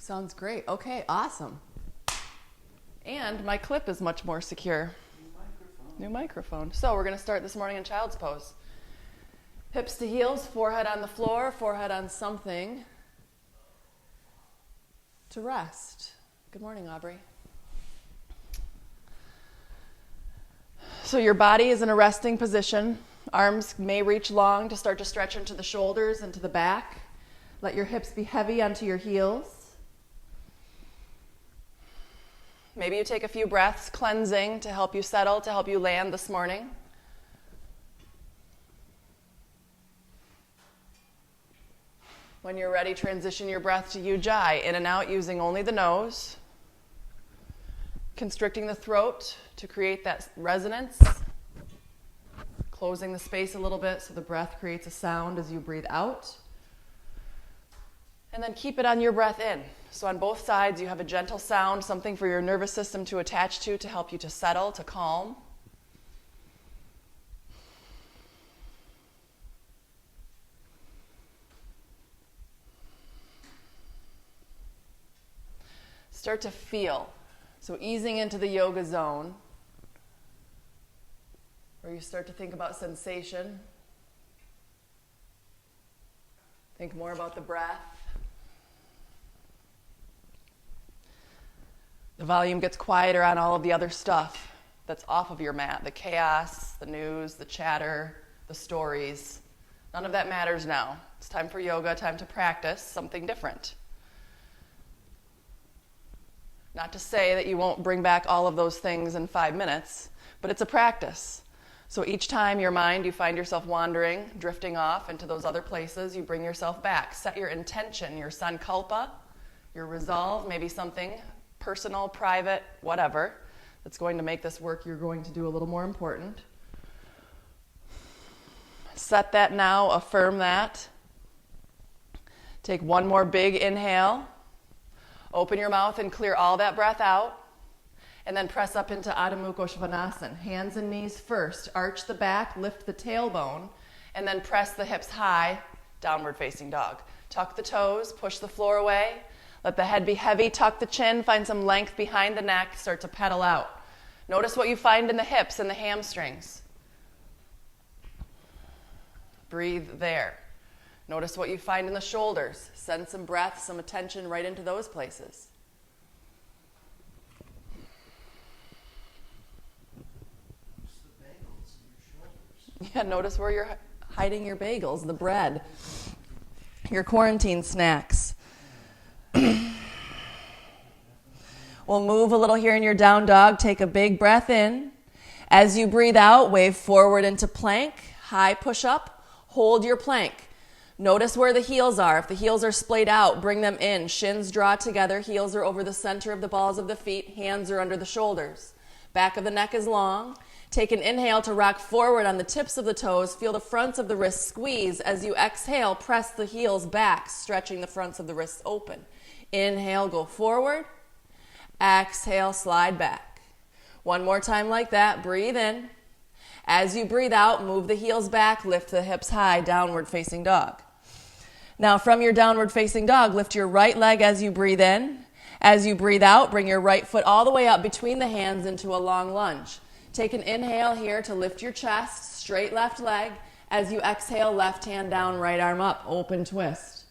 Sounds great. Okay, awesome. And my clip is much more secure. New microphone. So we're going to start this morning in child's pose. Hips to heels, forehead on the floor, forehead on something to rest. Good morning, Aubrey. So your body is in a resting position. Arms may reach long to start to stretch into the shoulders and to the back. Let your hips be heavy onto your heels. Maybe you take a few breaths, cleansing to help you settle, to help you land this morning. When you're ready, transition your breath to Ujjayi, in and out using only the nose. Constricting the throat to create that resonance. Closing the space a little bit so the breath creates a sound as you breathe out. And then keep it on your breath in. So on both sides, you have a gentle sound, something for your nervous system to attach to help you to settle, to calm. Start to feel. So easing into the yoga zone, where you start to think about sensation. Think more about the breath. The volume gets quieter on all of the other stuff that's off of your mat. The chaos, the news, the chatter, the stories. None of that matters now. It's time for yoga, time to practice something different. Not to say that you won't bring back all of those things in 5 minutes, but it's a practice. So each time your mind, you find yourself wandering, drifting off into those other places, you bring yourself back. Set your intention, your sankalpa, your resolve, maybe something personal, private, whatever, that's going to make this work you're going to do a little more important. Set that now, affirm that. Take one more big inhale. Open your mouth and clear all that breath out. And then press up into Adho Mukha Svanasana. Hands and knees first. Arch the back, lift the tailbone, and then press the hips high, downward facing dog. Tuck the toes, push the floor away. Let the head be heavy, tuck the chin, find some length behind the neck, start to pedal out. Notice what you find in the hips and the hamstrings. Breathe there. Notice what you find in the shoulders. Send some breath, some attention right into those places. Notice the bagels in your shoulders. Yeah, notice where you're hiding your bagels, the bread, your quarantine snacks. We'll move a little here in your down dog. Take a big breath in. As you breathe out, wave forward into plank. High push up. Hold your plank. Notice where the heels are. If the heels are splayed out, bring them in. Shins draw together. Heels are over the center of the balls of the feet. Hands are under the shoulders. Back of the neck is long. Take an inhale to rock forward on the tips of the toes. Feel the fronts of the wrists squeeze. As you exhale, press the heels back, stretching the fronts of the wrists open. Inhale, go forward. Exhale, slide back. One more time like that. Breathe in. As you breathe out, move the heels back, lift the hips high, downward facing dog. Now from your downward facing dog, lift your right leg as you breathe in. As you breathe out, bring your right foot all the way up between the hands into a long lunge. Take an inhale here to lift your chest, straight left leg. As you exhale, left hand down, right arm up, open twist.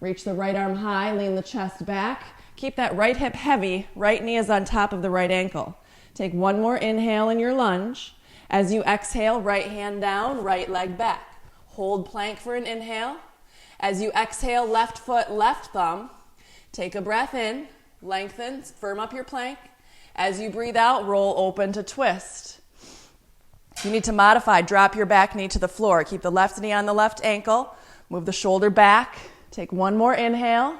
Reach the right arm high, lean the chest back. Keep that right hip heavy, right knee is on top of the right ankle. Take one more inhale in your lunge. As you exhale, right hand down, right leg back. Hold plank for an inhale. As you exhale, left foot, left thumb. Take a breath in, lengthen, firm up your plank. As you breathe out, roll open to twist. If you need to modify, drop your back knee to the floor. Keep the left knee on the left ankle. Move the shoulder back. Take one more inhale.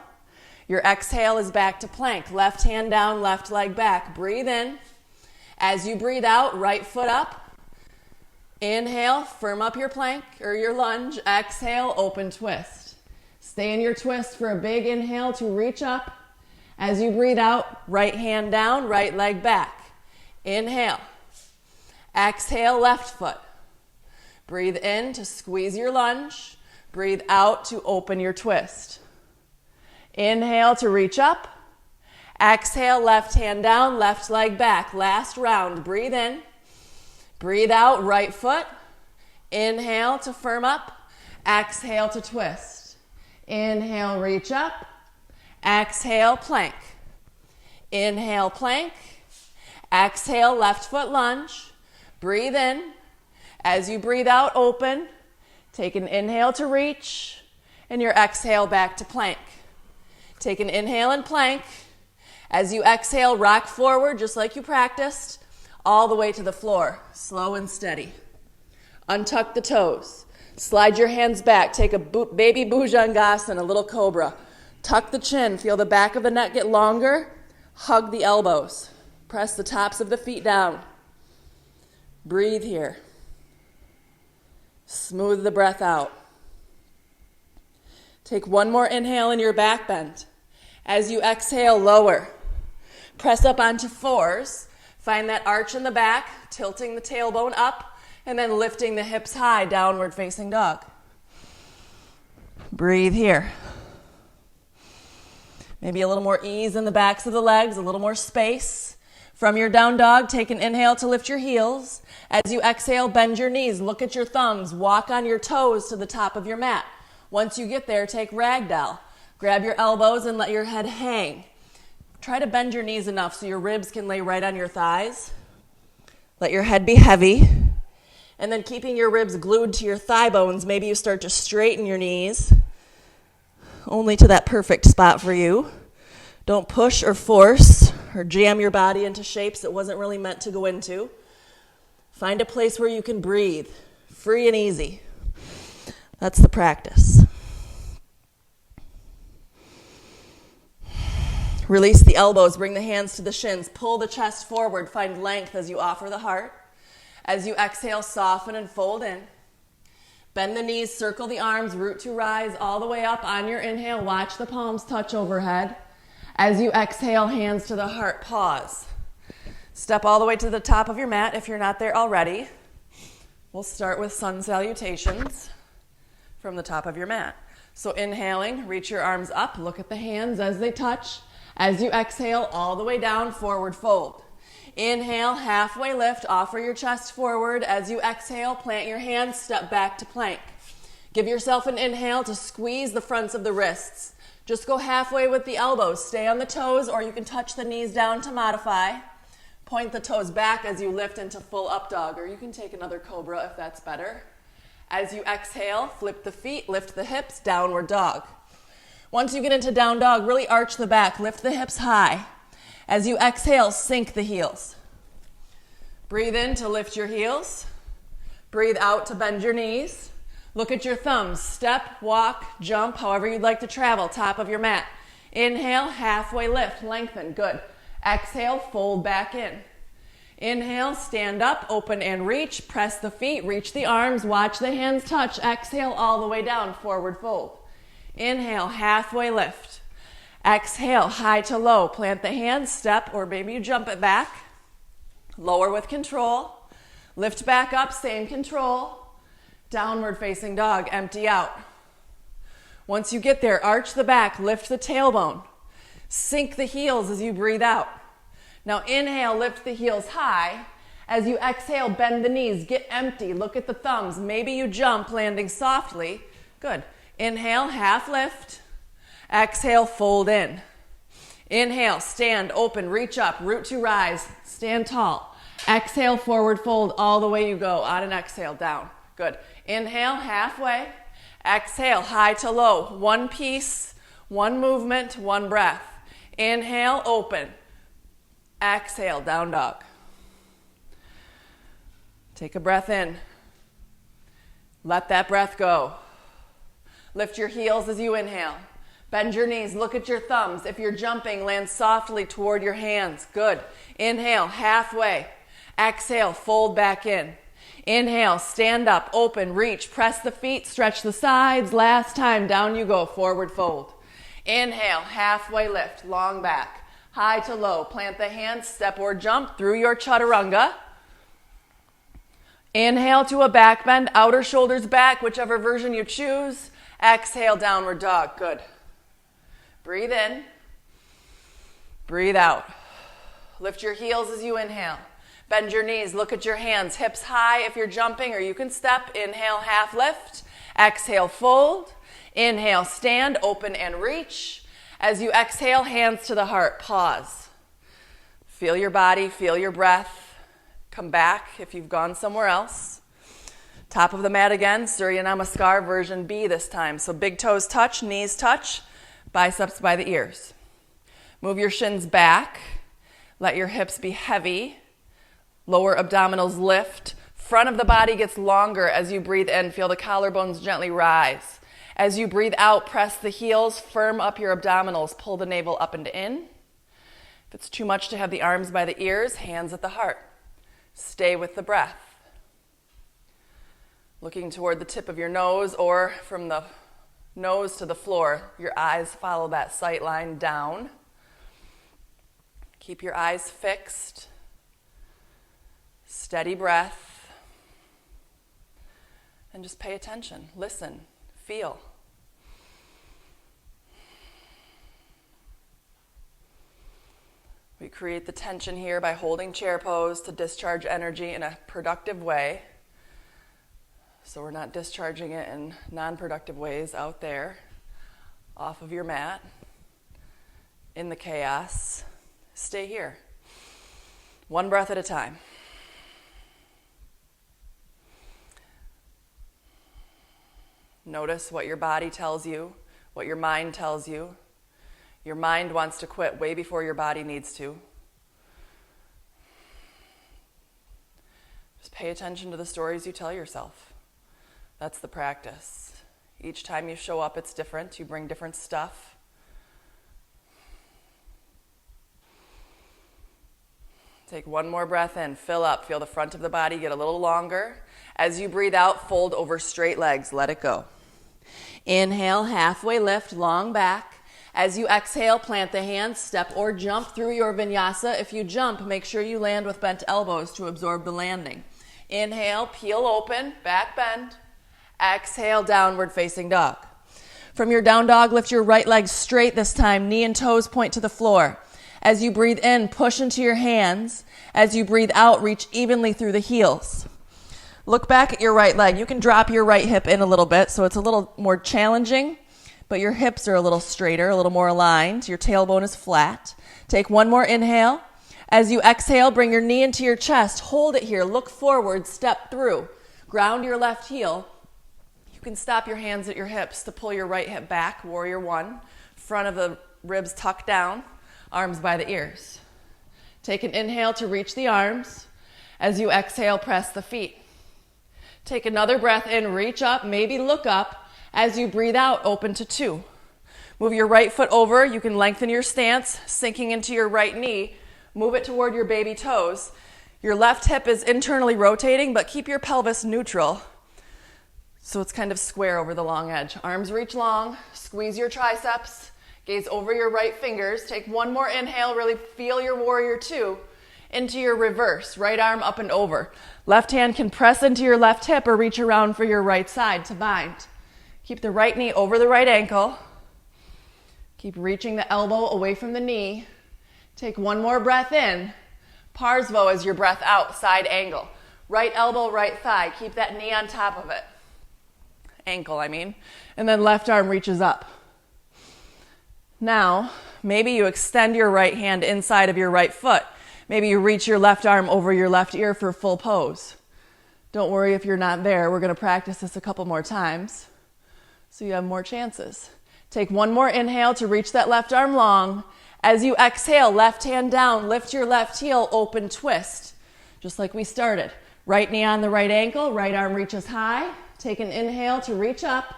Your exhale is back to plank. Left hand down, left leg back. Breathe in. As you breathe out, right foot up. Inhale, firm up your plank or your lunge. Exhale, open twist. Stay in your twist for a big inhale to reach up. As you breathe out, right hand down, right leg back. Inhale. Exhale, left foot. Breathe in to squeeze your lunge. Breathe out to open your twist. Inhale to reach up. Exhale, left hand down, left leg back. Last round. Breathe in. Breathe out, right foot. Inhale to firm up. Exhale to twist. Inhale, reach up. Exhale, plank. Inhale, plank. Exhale, left foot lunge. Breathe in. As you breathe out, open. Take an inhale to reach. And your exhale back to plank. Take an inhale and plank. As you exhale, rock forward just like you practiced, all the way to the floor, slow and steady. Untuck the toes. Slide your hands back. Take a baby bhujangasana, a little cobra. Tuck the chin. Feel the back of the neck get longer. Hug the elbows. Press the tops of the feet down. Breathe here. Smooth the breath out. Take one more inhale in your back bend. As you exhale, lower. Press up onto fours. Find that arch in the back, tilting the tailbone up, and then lifting the hips high, downward facing dog. Breathe here. Maybe a little more ease in the backs of the legs, a little more space. From your down dog, take an inhale to lift your heels. As you exhale, bend your knees, look at your thumbs, walk on your toes to the top of your mat. Once you get there, take ragdoll. Grab your elbows and let your head hang. Try to bend your knees enough so your ribs can lay right on your thighs. Let your head be heavy. And then keeping your ribs glued to your thigh bones, maybe you start to straighten your knees. Only to that perfect spot for you. Don't push or force or jam your body into shapes it wasn't really meant to go into. Find a place where you can breathe, free and easy. That's the practice. Release the elbows, bring the hands to the shins, pull the chest forward, find length as you offer the heart. As you exhale, soften and fold in. Bend the knees, circle the arms, root to rise all the way up. On your inhale, watch the palms touch overhead. As you exhale, hands to the heart, pause. Step all the way to the top of your mat if you're not there already. We'll start with sun salutations from the top of your mat. So inhaling, reach your arms up, look at the hands as they touch. As you exhale, all the way down, forward fold. Inhale, halfway lift, offer your chest forward. As you exhale, plant your hands, step back to plank. Give yourself an inhale to squeeze the fronts of the wrists. Just go halfway with the elbows. Stay on the toes, or you can touch the knees down to modify. Point the toes back as you lift into full up dog, or you can take another cobra if that's better. As you exhale, flip the feet, lift the hips, downward dog. Once you get into down dog, really arch the back, lift the hips high. As you exhale, sink the heels. Breathe in to lift your heels. Breathe out to bend your knees. Look at your thumbs. Step, walk, jump, however you'd like to travel, top of your mat. Inhale, halfway lift, lengthen, good. Exhale, fold back in. Inhale, stand up, open and reach. Press the feet, reach the arms, watch the hands touch. Exhale all the way down, forward fold. Inhale, halfway lift. Exhale, high to low. Plant the hands, step, or maybe you jump it back. Lower with control. Lift back up, same control. Downward facing dog, empty out. Once you get there, arch the back, lift the tailbone. Sink the heels as you breathe out. Now inhale, lift the heels high. As you exhale, bend the knees, get empty, look at the thumbs. Maybe you jump, landing softly. Good. Inhale, half lift. Exhale, fold in. Inhale, stand, open, reach up, root to rise, stand tall. Exhale, forward fold all the way you go. On an exhale, down. Good. Inhale, halfway. Exhale, high to low. One piece, one movement, one breath. Inhale, open. Exhale, down dog. Take a breath in. Let that breath go. Lift your heels as you inhale. Bend your knees, look at your thumbs. If you're jumping, land softly toward your hands. Good. Inhale, halfway. Exhale, fold back in. Inhale, stand up, open, reach, press the feet, stretch the sides. Last time, down you go, forward fold. Inhale, halfway lift, long back. High to low, plant the hands, step or jump through your chaturanga. Inhale to a back bend, outer shoulders back, whichever version you choose. Exhale, downward dog, good. Breathe in. Breathe out. Lift your heels as you inhale. Bend your knees. Look at your hands. Hips high if you're jumping, or you can step. Inhale, half lift. Exhale, fold. Inhale, stand, open, and reach. As you exhale, hands to the heart. Pause. Feel your body. Feel your breath. Come back if you've gone somewhere else. Top of the mat again. Surya Namaskar version B this time. So big toes touch, knees touch, biceps by the ears. Move your shins back. Let your hips be heavy. Lower abdominals lift. Front of the body gets longer as you breathe in. Feel the collarbones gently rise. As you breathe out, press the heels, firm up your abdominals, pull the navel up and in. If it's too much to have the arms by the ears, hands at the heart. Stay with the breath. Looking toward the tip of your nose or from the nose to the floor, your eyes follow that sight line down. Keep your eyes fixed. Steady breath. And just pay attention. Listen. Feel. We create the tension here by holding chair pose to discharge energy in a productive way. So we're not discharging it in non-productive ways out there, off of your mat, in the chaos. Stay here. One breath at a time. Notice what your body tells you, what your mind tells you. Your mind wants to quit way before your body needs to. Just pay attention to the stories you tell yourself. That's the practice. Each time you show up, it's different. You bring different stuff. Take one more breath in. Fill up. Feel the front of the body get a little longer. As you breathe out, fold over straight legs. Let it go. Inhale, halfway lift, long back. As you exhale, plant the hands, step or jump through your vinyasa. If you jump, make sure you land with bent elbows to absorb the landing. Inhale, peel open, back bend. Exhale, downward facing dog. From your down dog, lift your right leg straight this time. Knee and toes point to the floor. As you breathe in, push into your hands. As you breathe out, reach evenly through the heels. Look back at your right leg. You can drop your right hip in a little bit, so it's a little more challenging, but your hips are a little straighter, a little more aligned. Your tailbone is flat. Take one more inhale. As you exhale, bring your knee into your chest. Hold it here. Look forward. Step through. Ground your left heel. You can stop your hands at your hips to pull your right hip back. Warrior one. Front of the ribs tucked down. Arms by the ears. Take an inhale to reach the arms. As you exhale, press the feet. Take another breath in, reach up, maybe look up. As you breathe out, open to two. Move your right foot over. You can lengthen your stance, sinking into your right knee. Move it toward your baby toes. Your left hip is internally rotating, but keep your pelvis neutral. So it's kind of square over the long edge. Arms reach long, squeeze your triceps, gaze over your right fingers. Take one more inhale, really feel your warrior two. Into your reverse, right arm up and over. Left hand can press into your left hip or reach around for your right side to bind. Keep the right knee over the right ankle. Keep reaching the elbow away from the knee. Take one more breath in. Parsvo as your breath out, side angle. Right elbow, right thigh. Keep that knee on top of it. Ankle, I mean. And then left arm reaches up. Now, maybe you extend your right hand inside of your right foot. Maybe you reach your left arm over your left ear for full pose. Don't worry if you're not there. We're going to practice this a couple more times so you have more chances. Take one more inhale to reach that left arm long. As you exhale, left hand down, lift your left heel, open twist, just like we started. Right knee on the right ankle, right arm reaches high. Take an inhale to reach up.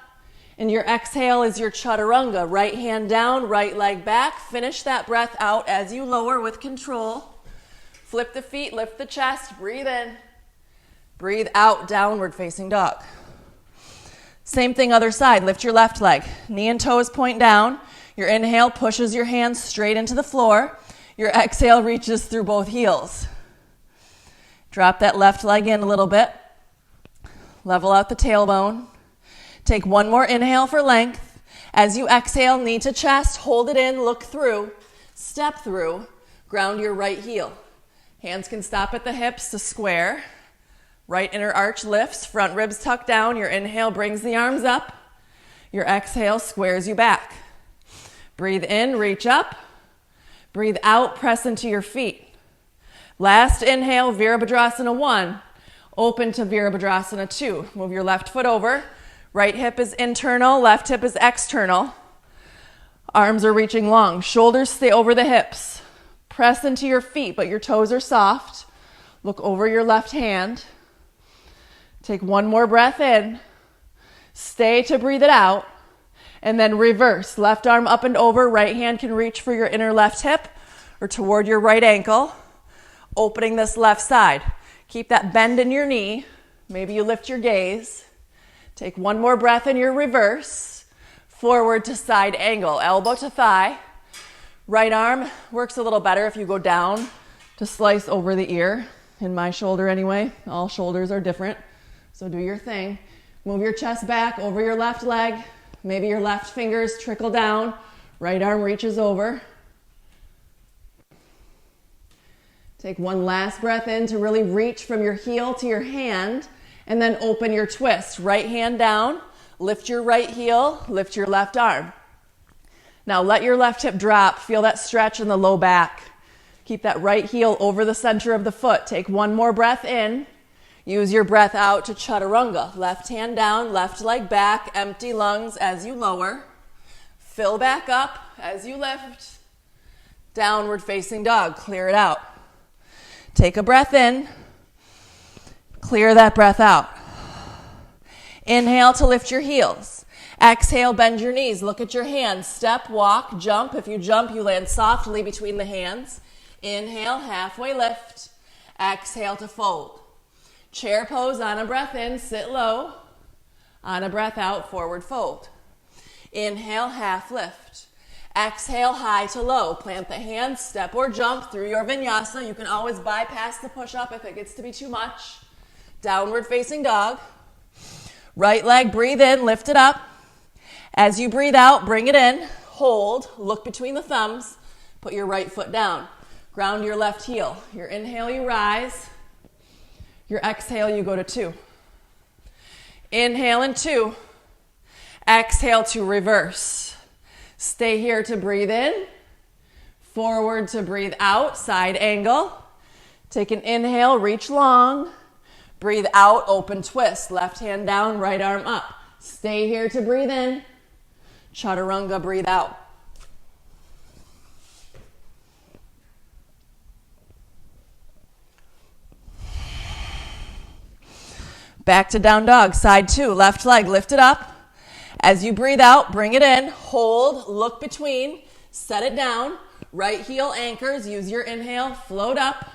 And your exhale is your chaturanga. Right hand down, right leg back. Finish that breath out as you lower with control. Flip the feet, lift the chest, breathe in. Breathe out, downward facing dog. Same thing other side, lift your left leg. Knee and toes point down. Your inhale pushes your hands straight into the floor. Your exhale reaches through both heels. Drop that left leg in a little bit. Level out the tailbone. Take one more inhale for length. As you exhale, knee to chest, hold it in, look through, step through, ground your right heel. Hands can stop at the hips to square. Right inner arch lifts, front ribs tuck down. Your inhale brings the arms up. Your exhale squares you back. Breathe in, reach up. Breathe out, press into your feet. Last inhale, Virabhadrasana 1. Open to Virabhadrasana 2. Move your left foot over. Right hip is internal, left hip is external. Arms are reaching long. Shoulders stay over the hips. Press into your feet, but your toes are soft. Look over your left hand. Take one more breath in. Stay to breathe it out. And then reverse. Left arm up and over. Right hand can reach for your inner left hip or toward your right ankle. Opening this left side. Keep that bend in your knee. Maybe you lift your gaze. Take one more breath in your reverse. Forward to side angle. Elbow to thigh. Right arm works a little better if you go down to slice over the ear. In my shoulder anyway. All shoulders are different. So do your thing. Move your chest back over your left leg. Maybe your left fingers trickle down. Right arm reaches over. Take one last breath in to really reach from your heel to your hand. And then open your twist. Right hand down. Lift your right heel. Lift your left arm. Now let your left hip drop. Feel that stretch in the low back. Keep that right heel over the center of the foot. Take one more breath in. Use your breath out to chaturanga. Left hand down, left leg back, empty lungs as you lower. Fill back up as you lift. Downward facing dog. Clear it out. Take a breath in. Clear that breath out. Inhale to lift your heels. Exhale, bend your knees. Look at your hands. Step, walk, jump. If you jump, you land softly between the hands. Inhale, halfway lift. Exhale to fold. Chair pose on a breath in, sit low. On a breath out, forward fold. Inhale, half lift. Exhale, high to low. Plant the hands, step or jump through your vinyasa. You can always bypass the push-up if it gets to be too much. Downward facing dog. Right leg, breathe in, lift it up. As you breathe out, bring it in. Hold, look between the thumbs. Put your right foot down. Ground your left heel. Your inhale, you rise. Your exhale, you go to 2. Inhale in 2. Exhale to reverse. Stay here to breathe in. Forward to breathe out, side angle. Take an inhale, reach long. Breathe out, open twist. Left hand down, right arm up. Stay here to breathe in. Chaturanga, breathe out. Back to down dog, side 2, left leg, lift it up. As you breathe out, bring it in, hold, look between, set it down. Right heel anchors, use your inhale, float up.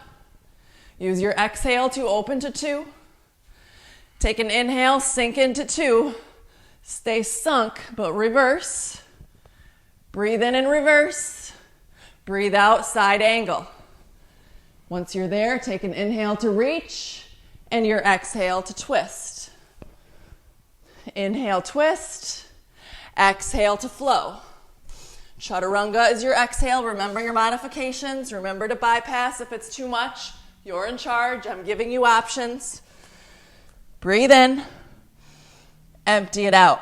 Use your exhale to open to 2. Take an inhale, sink into 2. Stay sunk, but reverse. Breathe in and reverse. Breathe out, side angle. Once you're there, take an inhale to reach. And your exhale to twist. Inhale, twist. Exhale to flow. Chaturanga is your exhale. Remember your modifications. Remember to bypass if it's too much. You're in charge. I'm giving you options. Breathe in. Empty it out.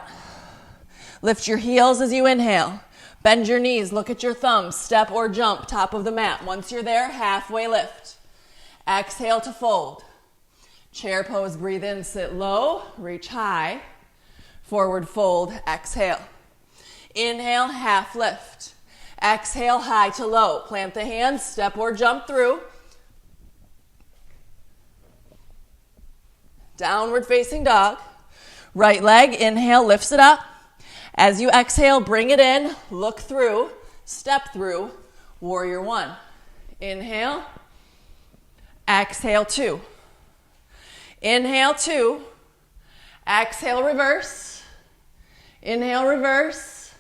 Lift your heels as you inhale. Bend your knees. Look at your thumbs. Step or jump, top of the mat. Once you're there, halfway lift. Exhale to fold. Chair pose, breathe in, sit low, reach high. Forward fold, exhale. Inhale, half lift. Exhale, high to low. Plant the hands, step or jump through. Downward facing dog. Right leg, inhale, lifts it up. As you exhale, bring it in, look through, step through, warrior 1. Inhale, exhale 2. Inhale 2, exhale reverse, inhale reverse,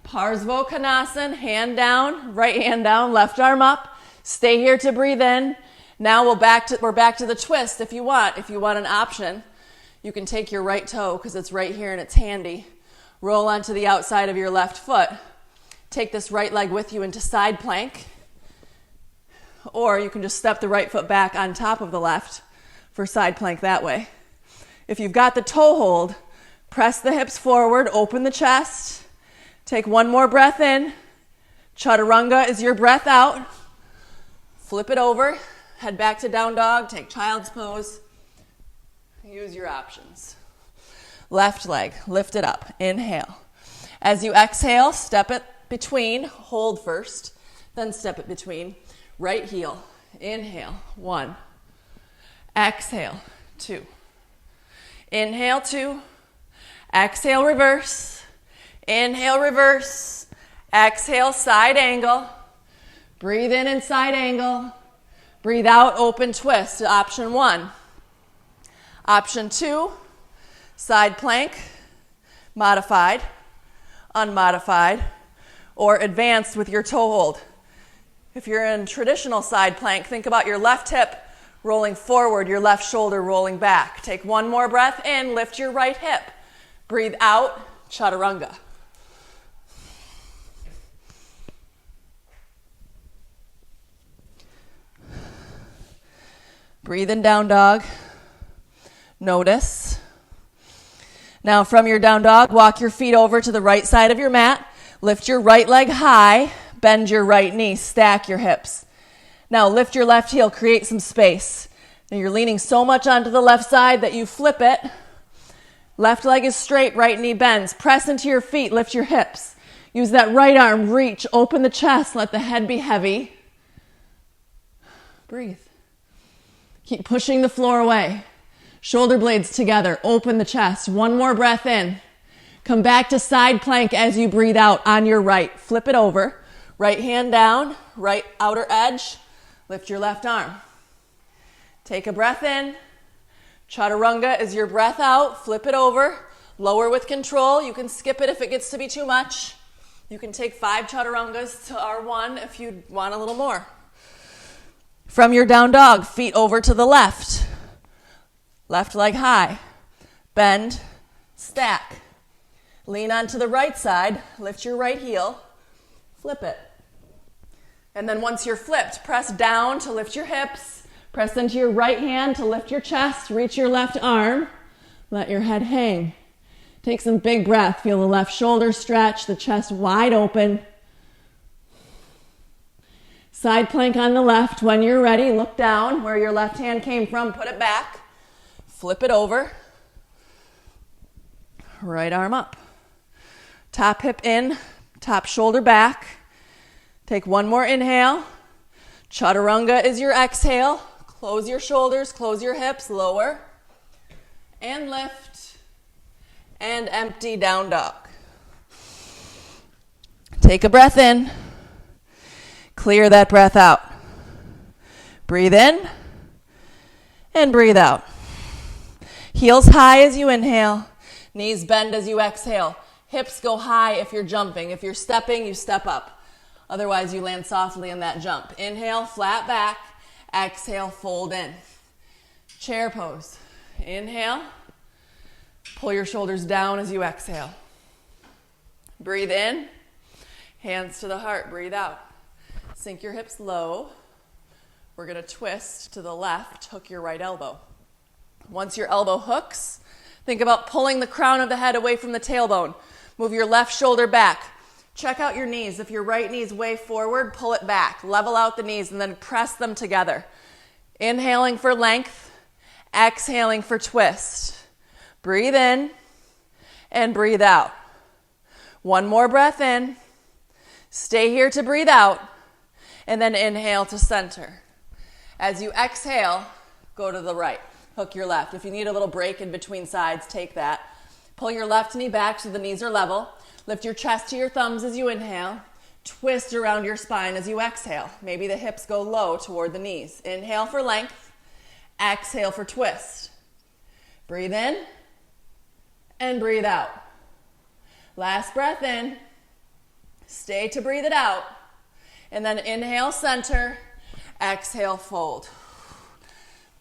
Parsvottanasana, hand down, right hand down, left arm up, stay here to breathe in. Now we're back to the twist if you want an option. You can take your right toe because it's right here and it's handy. Roll onto the outside of your left foot. Take this right leg with you into side plank. Or you can just step the right foot back on top of the left for side plank that way. If you've got the toe hold, press the hips forward, open the chest. Take one more breath in. Chaturanga is your breath out. Flip it over, head back to down dog, take child's pose. Use your options. Left leg, lift it up, inhale. As you exhale, step it between, hold first, then step it between. Right heel, inhale, 1. Exhale, 2. Inhale, 2. Exhale, reverse. Inhale, reverse. Exhale, side angle. Breathe in and side angle. Breathe out, open twist, option 1. Option 2, side plank, modified, unmodified, or advanced with your toe hold. If you're in traditional side plank, think about your left hip rolling forward, your left shoulder rolling back. Take one more breath in, lift your right hip. Breathe out, chaturanga. Breathe in down dog. Notice. Now from your down dog, walk your feet over to the right side of your mat. Lift your right leg high. Bend your right knee. Stack your hips. Now lift your left heel. Create some space. Now you're leaning so much onto the left side that you flip it. Left leg is straight. Right knee bends. Press into your feet. Lift your hips. Use that right arm. Reach. Open the chest. Let the head be heavy. Breathe. Keep pushing the floor away. Shoulder blades together. Open the chest. One more breath in. Come back to side plank as you breathe out on your right. Flip it over. Right hand down. Right outer edge. Lift your left arm. Take a breath in. Chaturanga is your breath out. Flip it over. Lower with control. You can skip it if it gets to be too much. You can take 5 chaturangas to R1 if you want a little more. From your down dog, feet over to the left. Left leg high. Bend, stack. Lean onto the right side. Lift your right heel. Flip it. And then once you're flipped, press down to lift your hips. Press into your right hand to lift your chest. Reach your left arm. Let your head hang. Take some big breath. Feel the left shoulder stretch, the chest wide open. Side plank on the left. When you're ready, look down where your left hand came from. Put it back. Flip it over. Right arm up. Top hip in, top shoulder back. Take one more inhale. Chaturanga is your exhale. Close your shoulders, close your hips, lower. And lift. And empty down dog. Take a breath in. Clear that breath out. Breathe in and breathe out. Heels high as you inhale. Knees bend as you exhale. Hips go high if you're jumping. If you're stepping, you step up. Otherwise, you land softly in that jump. Inhale, flat back. Exhale, fold in. Chair pose. Inhale. Pull your shoulders down as you exhale. Breathe in. Hands to the heart. Breathe out. Sink your hips low. We're going to twist to the left. Hook your right elbow. Once your elbow hooks, think about pulling the crown of the head away from the tailbone. Move your left shoulder back. Check out your knees. If your right knee is way forward, pull it back. Level out the knees and then press them together. Inhaling for length. Exhaling for twist. Breathe in and breathe out. One more breath in. Stay here to breathe out. And then inhale to center. As you exhale, go to the right. Hook your left. If you need a little break in between sides, take that. Pull your left knee back so the knees are level. Lift your chest to your thumbs as you inhale. Twist around your spine as you exhale. Maybe the hips go low toward the knees. Inhale for length. Exhale for twist. Breathe in and breathe out. Last breath in. Stay to breathe it out. And then inhale, center. Exhale, fold.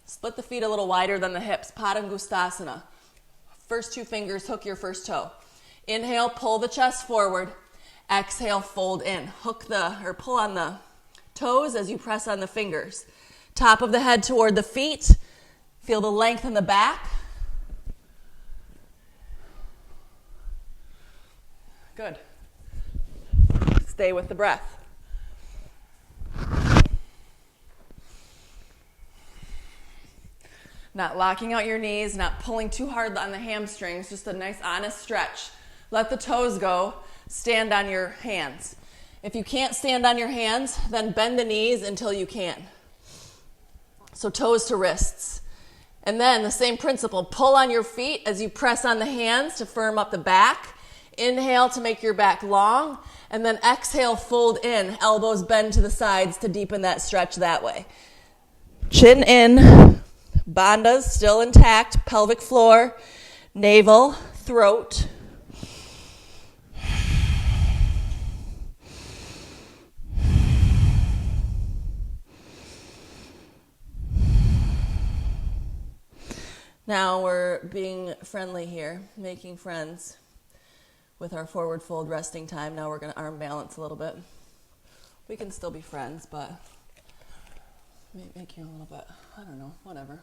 Split the feet a little wider than the hips. Padangustasana. First 2 fingers hook your first toe. Inhale, pull the chest forward. Exhale, fold in. Pull on the toes as you press on the fingers. Top of the head toward the feet. Feel the length in the back. Good. Stay with the breath. Not locking out your knees, not pulling too hard on the hamstrings, just a nice honest stretch. Let the toes go. Stand on your hands. If you can't stand on your hands, then bend the knees until you can. So toes to wrists. And then the same principle, pull on your feet as you press on the hands to firm up the back. Inhale to make your back long, and then exhale, fold in. Elbows bend to the sides to deepen that stretch that way. Chin in, bandhas still intact, pelvic floor, navel, throat. Now we're being friendly here, making friends with our forward fold resting time. Now we're going to arm balance a little bit. We can still be friends, but make you a little bit, I don't know, whatever.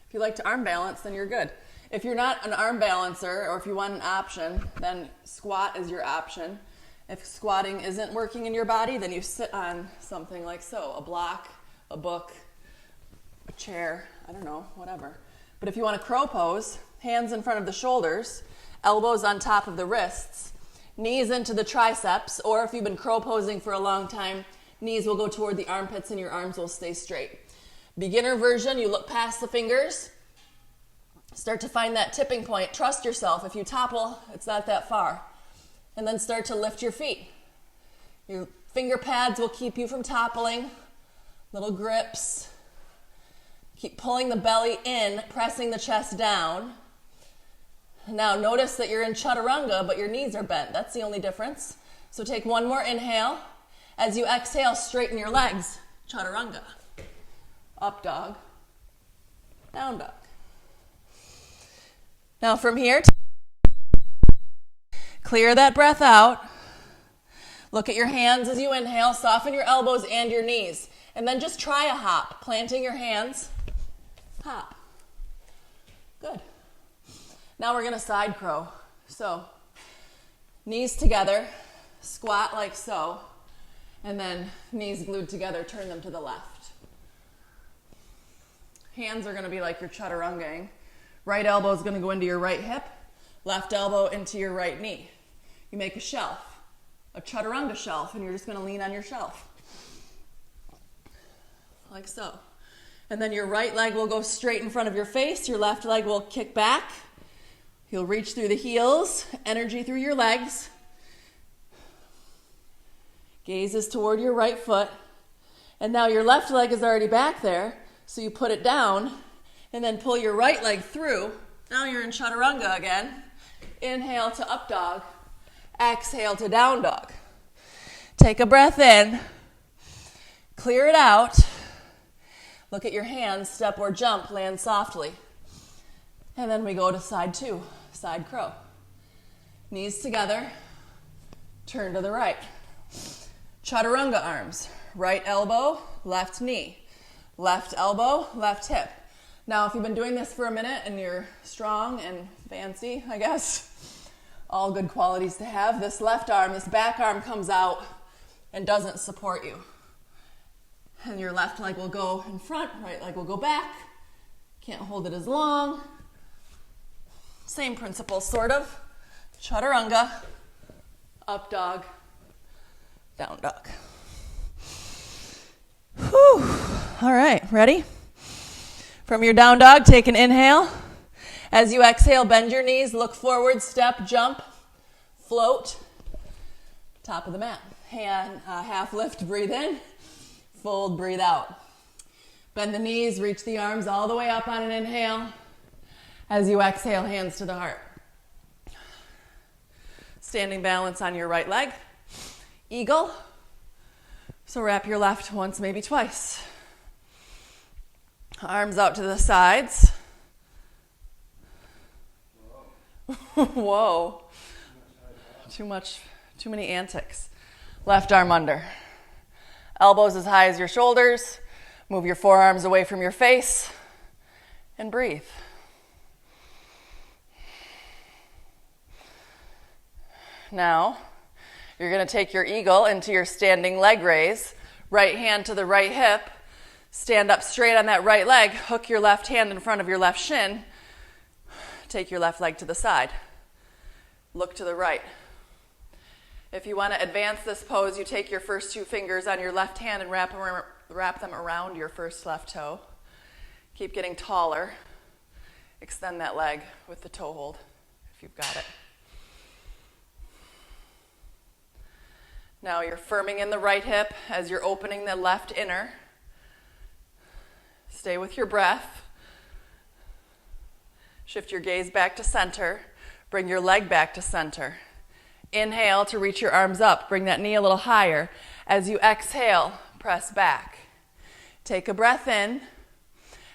If you like to arm balance, then you're good. If you're not an arm balancer, or if you want an option, then squat is your option. If squatting isn't working in your body, then you sit on something like so, a block, a book, a chair, I don't know, whatever. But if you want a crow pose, hands in front of the shoulders, elbows on top of the wrists, knees into the triceps, or if you've been crow posing for a long time, knees will go toward the armpits and your arms will stay straight. Beginner version, you look past the fingers, start to find that tipping point. Trust yourself. If you topple, it's not that far. And then start to lift your feet. Your finger pads will keep you from toppling. Little grips. Keep pulling the belly in, pressing the chest down. Now notice that you're in chaturanga, but your knees are bent. That's the only difference. So take one more inhale. As you exhale, straighten your legs. Chaturanga. Up dog. Down dog. Now from here, clear that breath out. Look at your hands as you inhale. Soften your elbows and your knees. And then just try a hop. Planting your hands. Hop. Good. Now we're going to side crow. So, knees together, squat like so, and then knees glued together, turn them to the left. Hands are going to be like you're chaturangaing. Right elbow is going to go into your right hip, left elbow into your right knee. You make a shelf, a chaturanga shelf, and you're just going to lean on your shelf. Like so. And then your right leg will go straight in front of your face, your left leg will kick back. You'll reach through the heels, energy through your legs. Gaze is toward your right foot. And now your left leg is already back there, so you put it down and then pull your right leg through. Now you're in chaturanga again. Inhale to up dog. Exhale to down dog. Take a breath in. Clear it out. Look at your hands, step or jump, land softly. And then we go to side two. Side crow. Knees together, turn to the right. Chaturanga arms. Right elbow, left knee. Left elbow, left hip. Now, if you've been doing this for a minute and you're strong and fancy, I guess, all good qualities to have, this left arm, this back arm comes out and doesn't support you. And your left leg will go in front, right leg will go back. Can't hold it as long. Same principle, sort of. Chaturanga, up dog, down dog. Whew. All right, ready? From your down dog, take an inhale. As you exhale, bend your knees, look forward, step, jump, float. Top of the mat. Hand, half lift, breathe in. Fold, breathe out. Bend the knees, reach the arms all the way up on an inhale. As you exhale, hands to the heart. Standing balance on your right leg. Eagle. So wrap your left once, maybe twice. Arms out to the sides. Whoa. too many antics. Left arm under. Elbows as high as your shoulders. Move your forearms away from your face and breathe. Now, you're going to take your eagle into your standing leg raise. Right hand to the right hip. Stand up straight on that right leg. Hook your left hand in front of your left shin. Take your left leg to the side. Look to the right. If you want to advance this pose, you take your first two fingers on your left hand and wrap them around your first left toe. Keep getting taller. Extend that leg with the toe hold if you've got it. Now you're firming in the right hip as you're opening the left inner. Stay with your breath. Shift your gaze back to center. Bring your leg back to center. Inhale to reach your arms up. Bring that knee a little higher. As you exhale, press back. Take a breath in.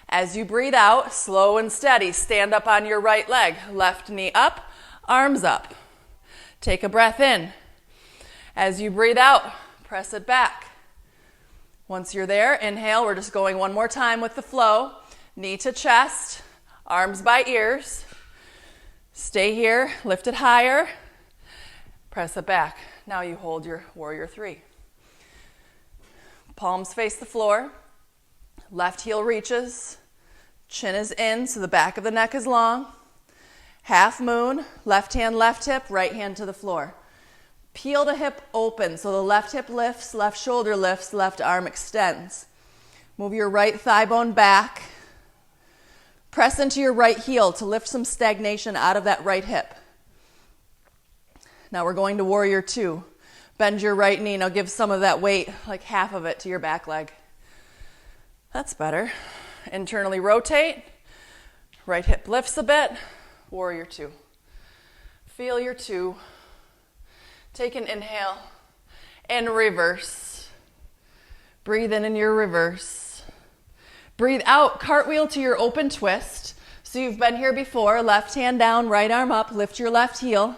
As you breathe out, slow and steady, stand up on your right leg. Left knee up, arms up. Take a breath in. As you breathe out, press it back. Once you're there, inhale. We're just going one more time with the flow. Knee to chest, arms by ears. Stay here, lift it higher. Press it back. Now you hold your warrior three. Palms face the floor. Left heel reaches. Chin is in, so the back of the neck is long. Half moon, left hand, left hip, right hand to the floor. Peel the hip open, so the left hip lifts, left shoulder lifts, left arm extends. Move your right thigh bone back. Press into your right heel to lift some stagnation out of that right hip. Now we're going to warrior two. Bend your right knee. Now give some of that weight, like half of it, to your back leg. That's better. Internally rotate. Right hip lifts a bit. Warrior two. Feel your two. Take an inhale and reverse. Breathe in your reverse. Breathe out, cartwheel to your open twist. So you've been here before. Left hand down, right arm up. Lift your left heel.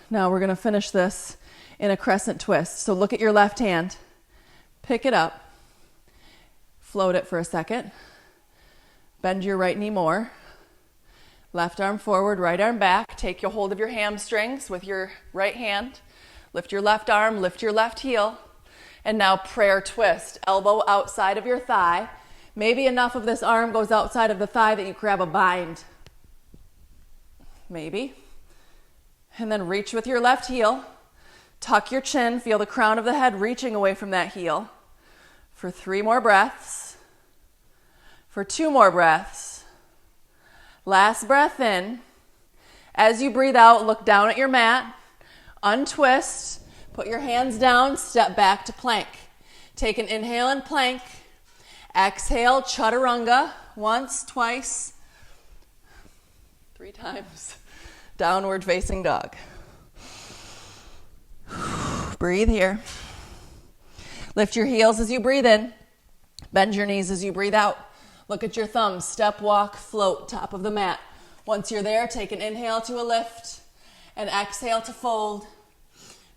Now we're going to finish this in a crescent twist. So look at your left hand. Pick it up. Float it for a second. Bend your right knee more. Left arm forward, right arm back. Take a hold of your hamstrings with your right hand. Lift your left arm, lift your left heel. And now prayer twist. Elbow outside of your thigh. Maybe enough of this arm goes outside of the thigh that you grab a bind. Maybe. And then reach with your left heel. Tuck your chin. Feel the crown of the head reaching away from that heel. For 3 more breaths. For 2 more breaths. Last breath in. As you breathe out, look down at your mat. Untwist. Put your hands down. Step back to plank. Take an inhale and plank. Exhale, chaturanga. Once, twice, 3 times. Downward facing dog. Breathe here. Lift your heels as you breathe in. Bend your knees as you breathe out. Look at your thumbs. Step, walk, float, top of the mat. Once you're there, take an inhale to a lift and exhale to fold.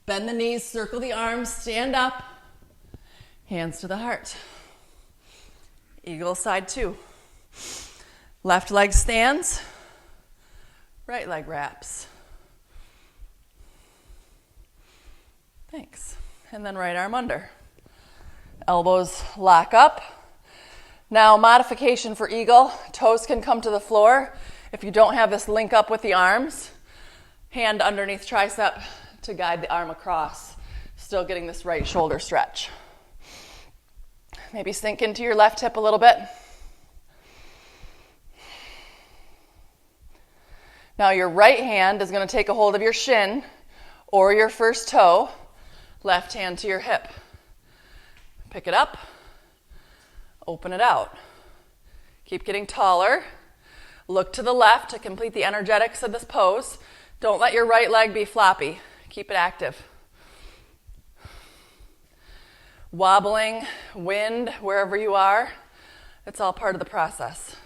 Bend the knees, circle the arms, stand up. Hands to the heart. Eagle side 2. Left leg stands. Right leg wraps. Thanks. And then right arm under. Elbows lock up. Now, modification for eagle. Toes can come to the floor. If you don't have this link up with the arms, hand underneath tricep to guide the arm across. Still getting this right shoulder stretch. Maybe sink into your left hip a little bit. Now your right hand is going to take a hold of your shin or your first toe. Left hand to your hip. Pick it up. Open it out. Keep getting taller. Look to the left to complete the energetics of this pose. Don't let your right leg be floppy. Keep it active. Wobbling, wind, wherever you are, it's all part of the process.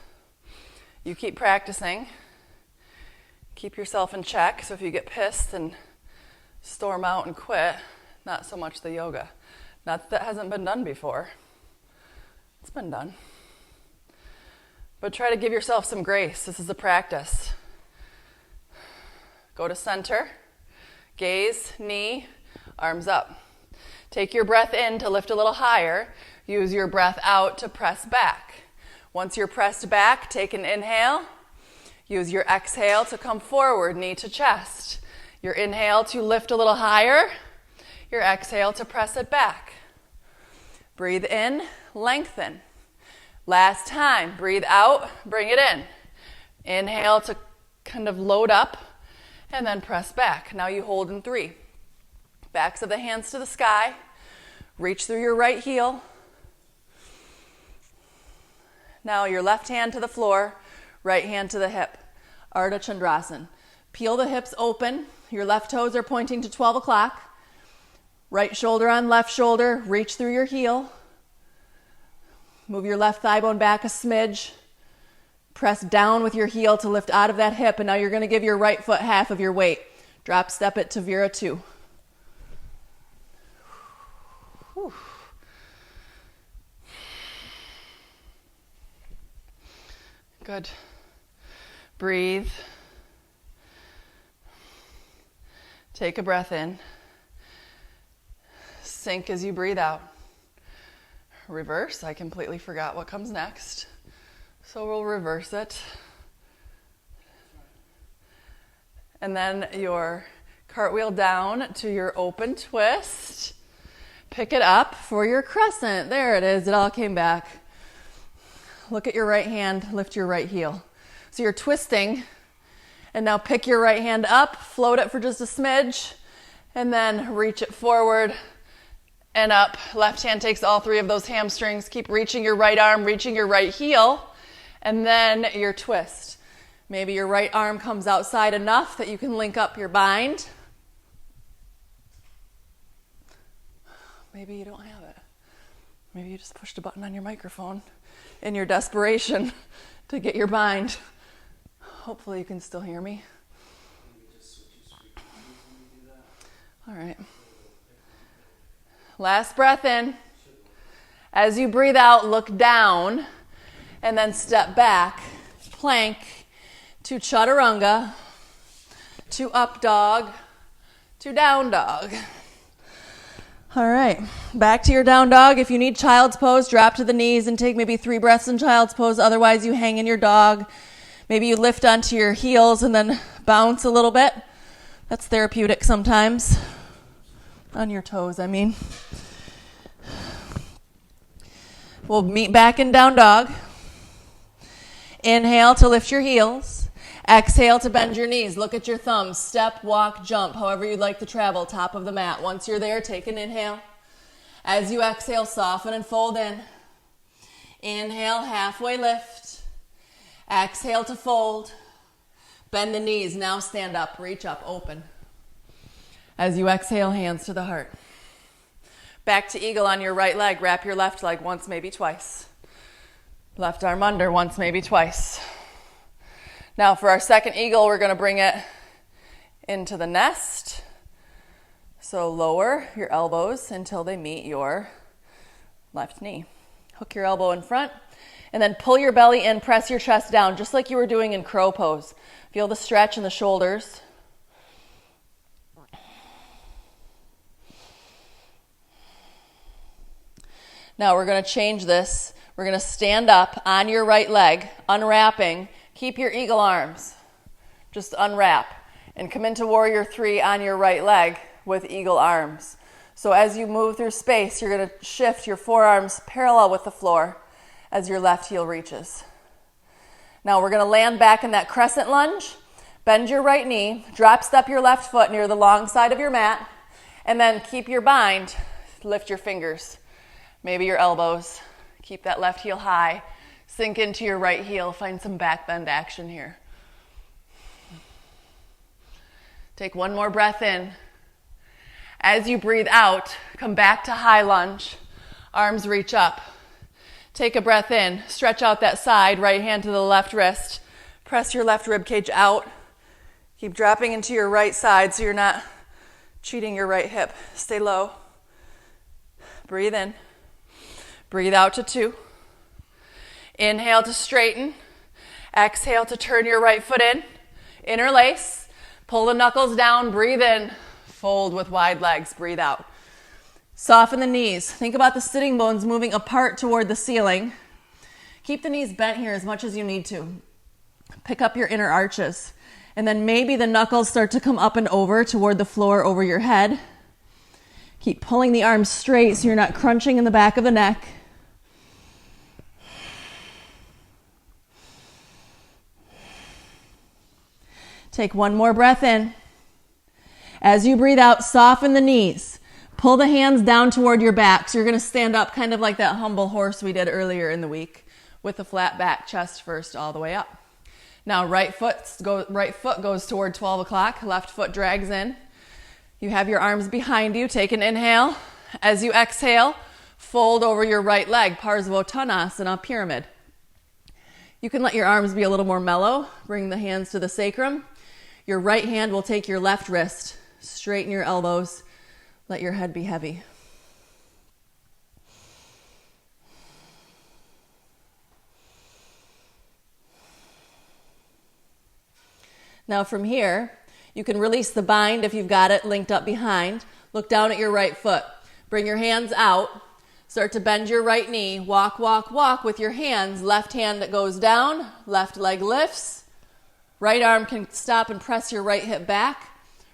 You keep practicing. Keep yourself in check, so if you get pissed and storm out and quit, not so much the yoga. Not that hasn't been done before. It's been done. But try to give yourself some grace. This is a practice. Go to center, gaze, knee, arms up. Take your breath in to lift a little higher. Use your breath out to press back. Once you're pressed back, take an inhale. Use your exhale to come forward, knee to chest. Your inhale to lift a little higher. Your exhale to press it back. Breathe in, lengthen. Last time, breathe out, bring it in. Inhale to kind of load up, and then press back. Now you hold in 3. Backs of the hands to the sky. Reach through your right heel. Now your left hand to the floor, right hand to the hip. Ardha Chandrasana. Peel the hips open. Your left toes are pointing to 12 o'clock. Right shoulder on left shoulder. Reach through your heel. Move your left thigh bone back a smidge. Press down with your heel to lift out of that hip. And now you're going to give your right foot half of your weight. Drop step it to Vira 2. Whew. Good. Breathe. Take a breath in. Sink as you breathe out. Reverse. I completely forgot what comes next. So we'll reverse it. And then your cartwheel down to your open twist. Pick it up for your crescent. There it is. It all came back. Look at your right hand. Lift your right heel. So you're twisting. And now pick your right hand up. Float it for just a smidge. And then reach it forward and up. Left hand takes all 3 of those hamstrings. Keep reaching your right arm, reaching your right heel. And then your twist. Maybe your right arm comes outside enough that you can link up your bind. Maybe you don't have it. Maybe you just pushed a button on your microphone in your desperation to get your bind. Hopefully you can still hear me. All right. Last breath in. As you breathe out, look down and then step back. Plank to chaturanga, to up dog, to down dog. All right, back to your down dog. If you need child's pose, drop to the knees and take maybe 3 breaths in child's pose. Otherwise, you hang in your dog. Maybe you lift onto your heels and then bounce a little bit. That's therapeutic sometimes. On your toes, I mean. We'll meet back in down dog. Inhale to lift your heels. Exhale to bend your knees. Look at your thumbs. Step, walk, jump, however you'd like to travel, top of the mat. Once you're there, take an inhale. As you exhale, soften and fold in. Inhale, halfway lift. Exhale to fold. Bend the knees. Now stand up, reach up, open. As you exhale, hands to the heart. Back to eagle on your right leg. Wrap your left leg once, maybe twice. Left arm under once, maybe twice. Now for our second eagle, we're going to bring it into the nest. So lower your elbows until they meet your left knee. Hook your elbow in front and then pull your belly in, press your chest down, just like you were doing in crow pose. Feel the stretch in the shoulders. Now we're going to change this. We're going to stand up on your right leg, unwrapping. Keep your eagle arms. Just unwrap. And come into warrior 3 on your right leg with eagle arms. So as you move through space, you're going to shift your forearms parallel with the floor as your left heel reaches. Now we're going to land back in that crescent lunge. Bend your right knee. Drop step your left foot near the long side of your mat. And then keep your bind. Lift your fingers. Maybe your elbows. Keep that left heel high. Sink into your right heel. Find some back bend action here. Take one more breath in. As you breathe out, come back to high lunge. Arms reach up. Take a breath in. Stretch out that side. Right hand to the left wrist. Press your left rib cage out. Keep dropping into your right side so you're not cheating your right hip. Stay low. Breathe in. Breathe out to 2. Inhale to straighten. Exhale to turn your right foot in. Interlace. Pull the knuckles down. Breathe in. Fold with wide legs. Breathe out. Soften the knees. Think about the sitting bones moving apart toward the ceiling. Keep the knees bent here as much as you need to. Pick up your inner arches. And then maybe the knuckles start to come up and over toward the floor over your head. Keep pulling the arms straight so you're not crunching in the back of the neck. Take one more breath in. As you breathe out, soften the knees. Pull the hands down toward your back. So you're going to stand up kind of like that humble horse we did earlier in the week with the flat back, chest first, all the way up. Now right foot goes toward 12 o'clock. Left foot drags in. You have your arms behind you. Take an inhale. As you exhale, fold over your right leg, Parsvottanasana, pyramid. You can let your arms be a little more mellow. Bring the hands to the sacrum. Your right hand will take your left wrist. Straighten your elbows. Let your head be heavy. Now from here, you can release the bind if you've got it linked up behind. Look down at your right foot. Bring your hands out. Start to bend your right knee. Walk, walk, walk with your hands. Left hand that goes down. Left leg lifts. Right arm can stop and press your right hip back.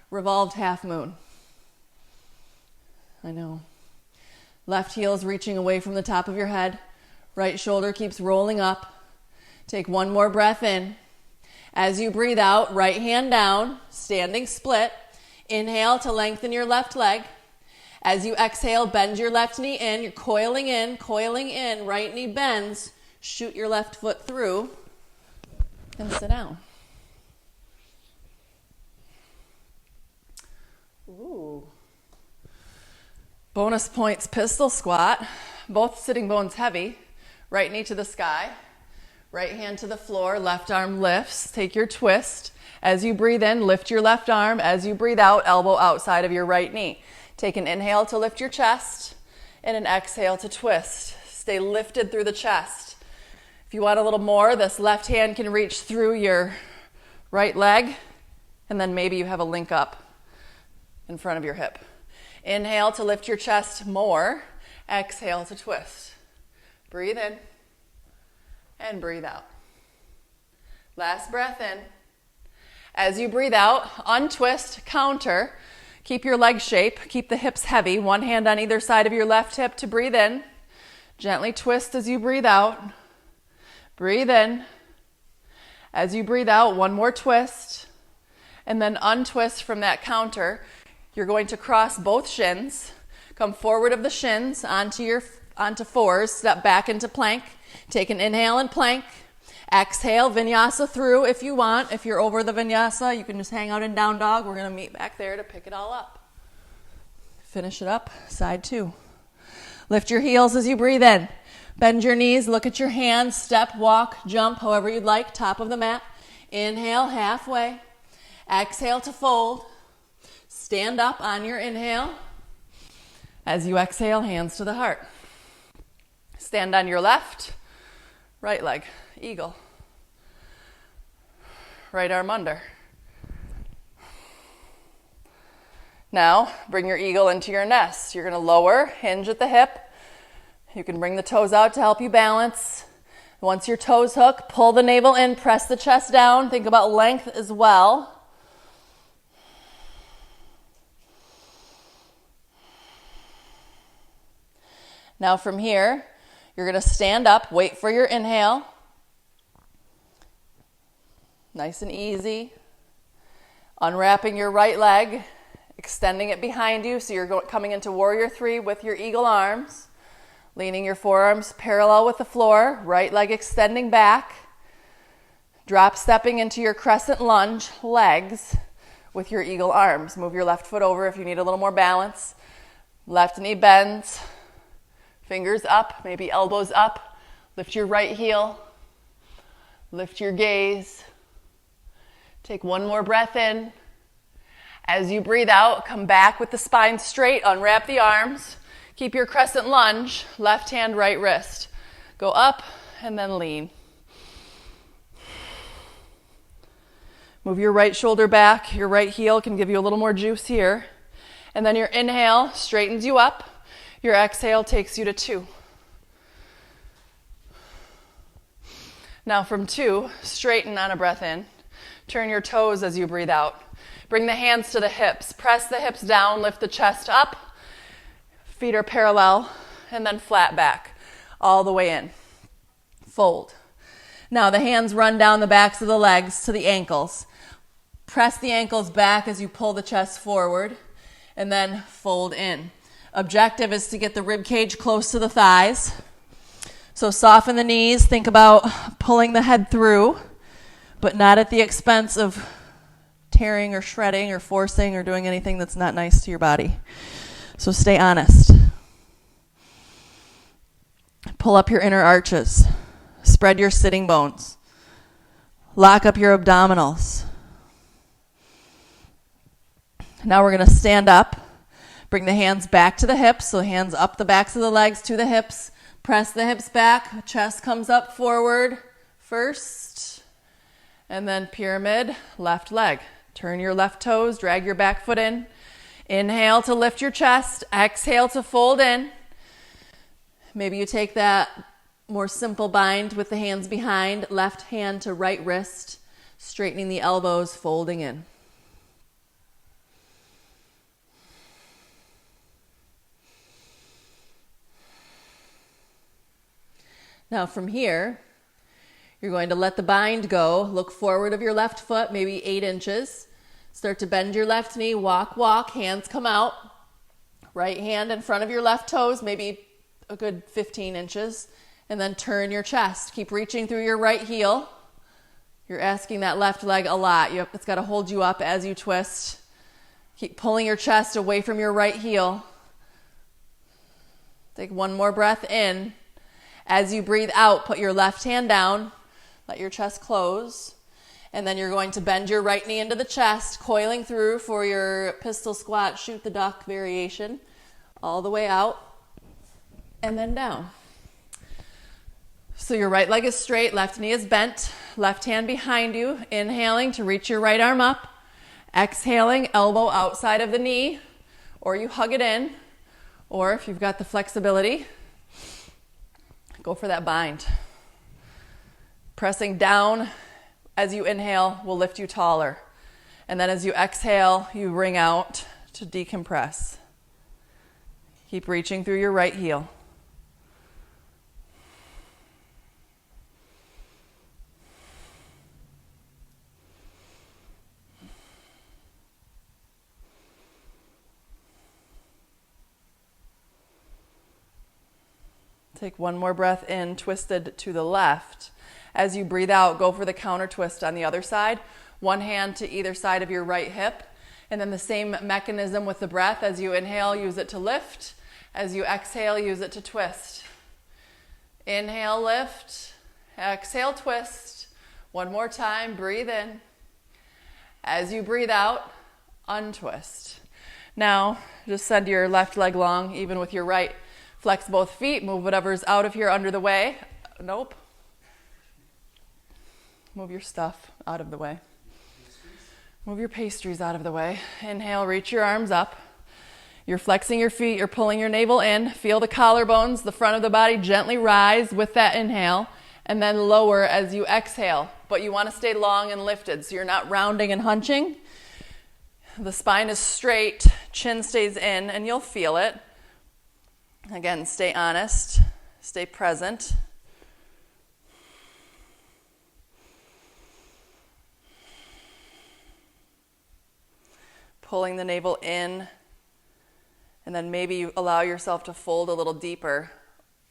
Revolved half moon. I know. Left heel is reaching away from the top of your head. Right shoulder keeps rolling up. Take one more breath in. As you breathe out, right hand down, standing split. Inhale to lengthen your left leg. As you exhale, bend your left knee in. You're coiling in, right knee bends. Shoot your left foot through and sit down. Ooh. Bonus points, pistol squat. Both sitting bones heavy. Right knee to the sky. Right hand to the floor, left arm lifts. Take your twist. As you breathe in, lift your left arm. As you breathe out, elbow outside of your right knee. Take an inhale to lift your chest and an exhale to twist. Stay lifted through the chest. If you want a little more, this left hand can reach through your right leg, and then maybe you have a link up in front of your hip. Inhale to lift your chest more. Exhale to twist. Breathe in. And breathe out. Last breath in. As you breathe out, untwist, counter. Keep your leg shape. Keep the hips heavy. One hand on either side of your left hip to breathe in. Gently twist as you breathe out. Breathe in. As you breathe out, one more twist. And then untwist from that counter. You're going to cross both shins. Come forward of the shins onto fours. Step back into plank. Take an inhale and plank. Exhale, vinyasa through if you want. If you're over the vinyasa, you can just hang out in down dog. We're going to meet back there to pick it all up. Finish it up, side 2. Lift your heels as you breathe in. Bend your knees, look at your hands, step, walk, jump, however you'd like, top of the mat. Inhale, halfway. Exhale to fold. Stand up on your inhale. As you exhale, hands to the heart. Stand on your left. Right leg, eagle. Right arm under. Now, bring your eagle into your nest. You're going to lower, hinge at the hip. You can bring the toes out to help you balance. Once your toes hook, pull the navel in, press the chest down. Think about length as well. Now from here, you're going to stand up, wait for your inhale. Nice and easy. Unwrapping your right leg, extending it behind you so you're coming into warrior 3 with your eagle arms. Leaning your forearms parallel with the floor, right leg extending back. Drop stepping into your crescent lunge legs with your eagle arms. Move your left foot over if you need a little more balance. Left knee bends. Fingers up, maybe elbows up. Lift your right heel. Lift your gaze. Take one more breath in. As you breathe out, come back with the spine straight, unwrap the arms. Keep your crescent lunge, left hand, right wrist. Go up and then lean. Move your right shoulder back. Your right heel can give you a little more juice here. And then your inhale straightens you up. Your exhale takes you to 2. Now from 2, straighten on a breath in. Turn your toes as you breathe out. Bring the hands to the hips. Press the hips down, lift the chest up. Feet are parallel, and then flat back, all the way in. Fold. Now the hands run down the backs of the legs to the ankles. Press the ankles back as you pull the chest forward, and then fold in. Objective is to get the rib cage close to the thighs. So soften the knees. Think about pulling the head through, but not at the expense of tearing or shredding or forcing or doing anything that's not nice to your body. So stay honest. Pull up your inner arches. Spread your sitting bones. Lock up your abdominals. Now we're going to stand up. Bring the hands back to the hips. So hands up the backs of the legs to the hips. Press the hips back. Chest comes up forward first. And then pyramid, left leg. Turn your left toes. Drag your back foot in. Inhale to lift your chest. Exhale to fold in. Maybe you take that more simple bind with the hands behind. Left hand to right wrist. Straightening the elbows, folding in. Now from here, you're going to let the bind go. Look forward of your left foot, maybe 8 inches. Start to bend your left knee, walk, hands come out. Right hand in front of your left toes, maybe a good 15 inches. And then turn your chest. Keep reaching through your right heel. You're asking that left leg a lot. It's got to hold you up as you twist. Keep pulling your chest away from your right heel. Take one more breath in. As you breathe out, put your left hand down. Let your chest close. And then you're going to bend your right knee into the chest, coiling through for your pistol squat, shoot the duck variation. All the way out. And then down. So your right leg is straight, left knee is bent. Left hand behind you. Inhaling to reach your right arm up. Exhaling, elbow outside of the knee. Or you hug it in. Or if you've got the flexibility, go for that bind. Pressing down as you inhale will lift you taller. And then as you exhale, you wring out to decompress. Keep reaching through your right heel. Take one more breath in, twisted to the left. As you breathe out, go for the counter twist on the other side. One hand to either side of your right hip. And then the same mechanism with the breath. As you inhale, use it to lift. As you exhale, use it to twist. Inhale, lift. Exhale, twist. One more time, breathe in. As you breathe out, untwist. Now, just send your left leg long, even with your right. Flex both feet. Move whatever's out of here under the way. Nope. Move your stuff out of the way. Move your pastries out of the way. Inhale, reach your arms up. You're flexing your feet. You're pulling your navel in. Feel the collarbones, the front of the body gently rise with that inhale. And then lower as you exhale. But you want to stay long and lifted. So you're not rounding and hunching. The spine is straight. Chin stays in. And you'll feel it. Again, stay honest, stay present. Pulling the navel in, and then maybe you allow yourself to fold a little deeper,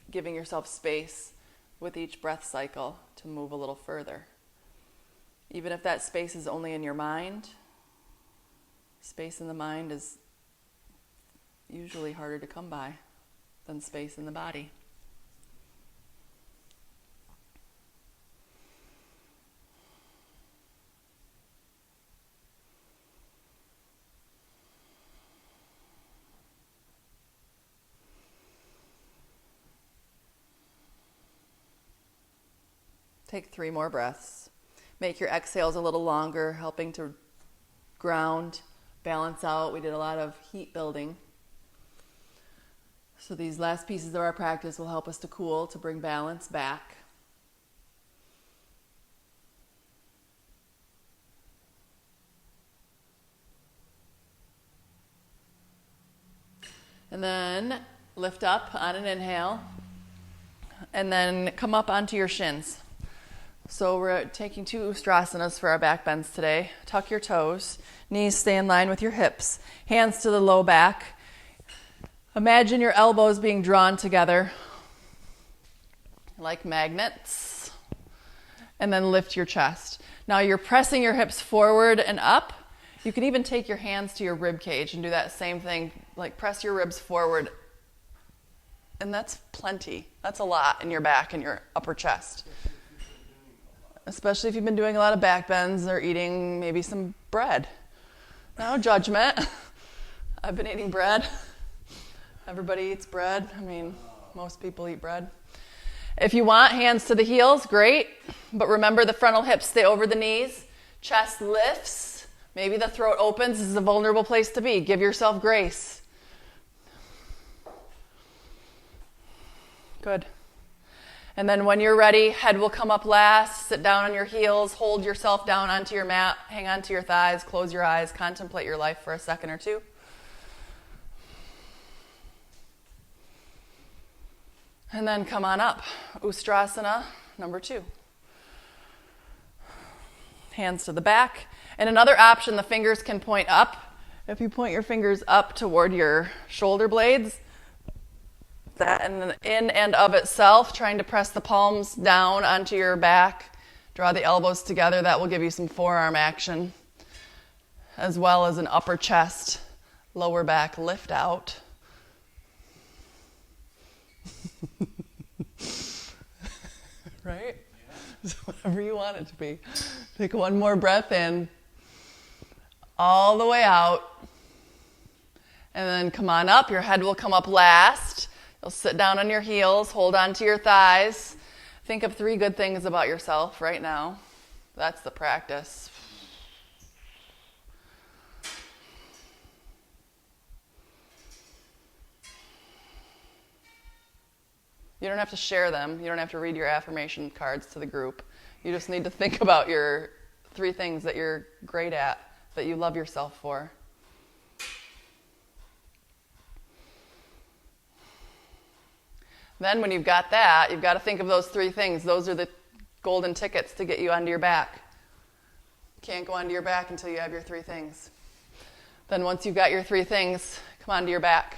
giving yourself space with each breath cycle to move a little further. Even if that space is only in your mind, space in the mind is usually harder to come by than space in the body. Take 3 more breaths. Make your exhales a little longer, helping to ground, balance out. We did a lot of heat building. So these last pieces of our practice will help us to cool, to bring balance back. And then lift up on an inhale, and then come up onto your shins. So we're taking 2 Ustrasanas for our back bends today. Tuck your toes, knees stay in line with your hips, hands to the low back. Imagine your elbows being drawn together like magnets, and then lift your chest. Now you're pressing your hips forward and up. You can even take your hands to your rib cage and do that same thing, like press your ribs forward. And that's plenty. That's a lot in your back and your upper chest. Especially if you've been doing a lot of back bends or eating maybe some bread. No judgment. I've been eating bread. Everybody eats bread. I mean, most people eat bread. If you want, hands to the heels, great. But remember, the frontal hips stay over the knees. Chest lifts. Maybe the throat opens. This is a vulnerable place to be. Give yourself grace. Good. And then when you're ready, head will come up last. Sit down on your heels. Hold yourself down onto your mat. Hang on to your thighs. Close your eyes. Contemplate your life for a second or two. And then come on up. Ustrasana number 2. Hands to the back. And another option, the fingers can point up. If you point your fingers up toward your shoulder blades, that in and of itself, trying to press the palms down onto your back, draw the elbows together, that will give you some forearm action, as well as an upper chest, lower back lift out. Right? It's whatever you want it to be. Take one more breath in, all the way out, and then come on up. Your head will come up last. You'll sit down on your heels, hold on to your thighs. Think of 3 good things about yourself right now. That's the practice. You don't have to share them. You don't have to read your affirmation cards to the group. You just need to think about your 3 things that you're great at, that you love yourself for. Then when you've got that, you've got to think of those 3 things. Those are the golden tickets to get you onto your back. Can't go onto your back until you have your 3 things. Then once you've got your 3 things, come onto your back.